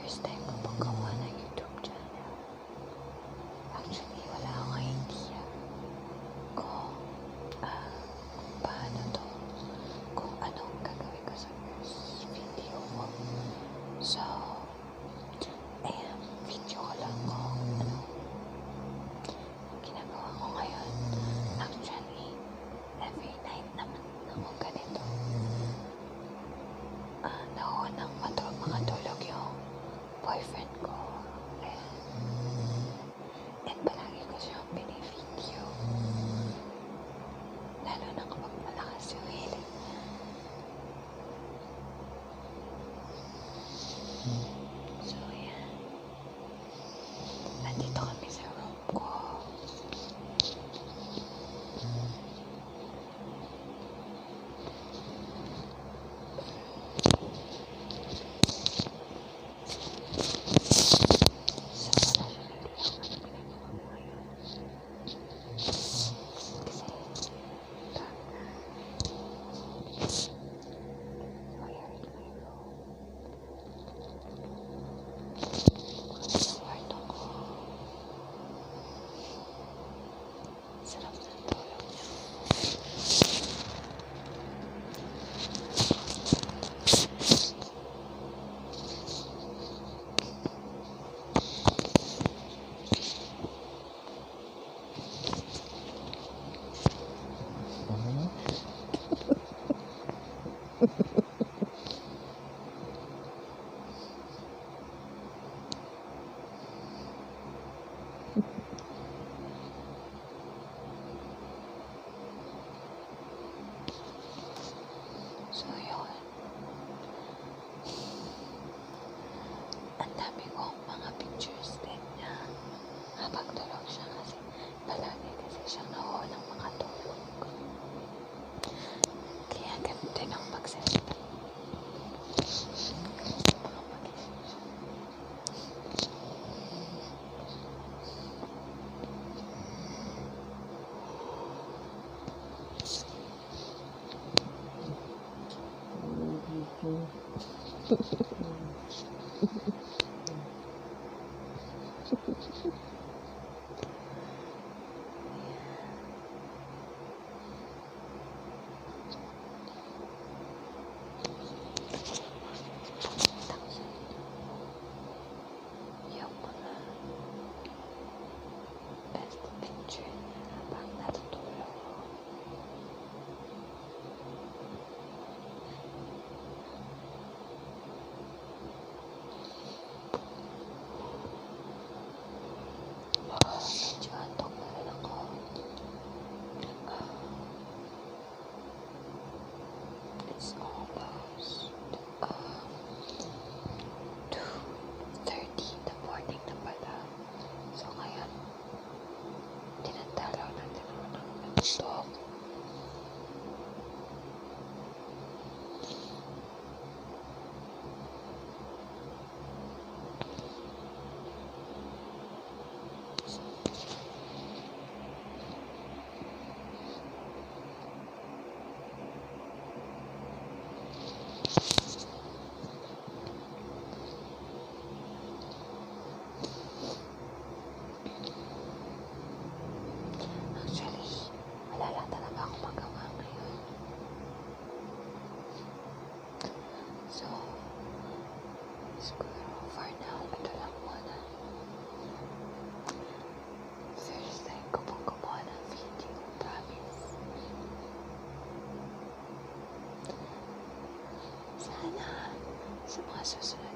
first time ko paggawa ng YouTube channel. Actually, wala akong idea kung paano to, kung anong gagawin ko sa first video mo. So, ayan, video ko lang kung ano ginagawa ko ngayon. Actually, every night naman ako ganito. Nakuha nang makatulog yung boyfriend ko. Ayan. And palagi ko siyang binibideo. Lalo na kapag malakas yung hilig niya. So, ayan. Nandito kami sa room ko. Sarap ng tulog niya. So, yun. Ang dami kong mga pictures din niya habang tulog siya kasi palagi kasi siyang nakuha ng makatulog. Kaya ganun din ang pagsasalita. Baka magising siya. Yung mga best picture niya habang natutulog. Medyo antok na rin ako. It's almost 2:30 in the morning na pala. So ngayon, tinatalaw natin ako ng antok. Actually, wala lang talaga ako magawa ngayon. So, siguro for now, ito lang muna. First time ko pong gumawa ng video, promise. Sana, sa mga susunod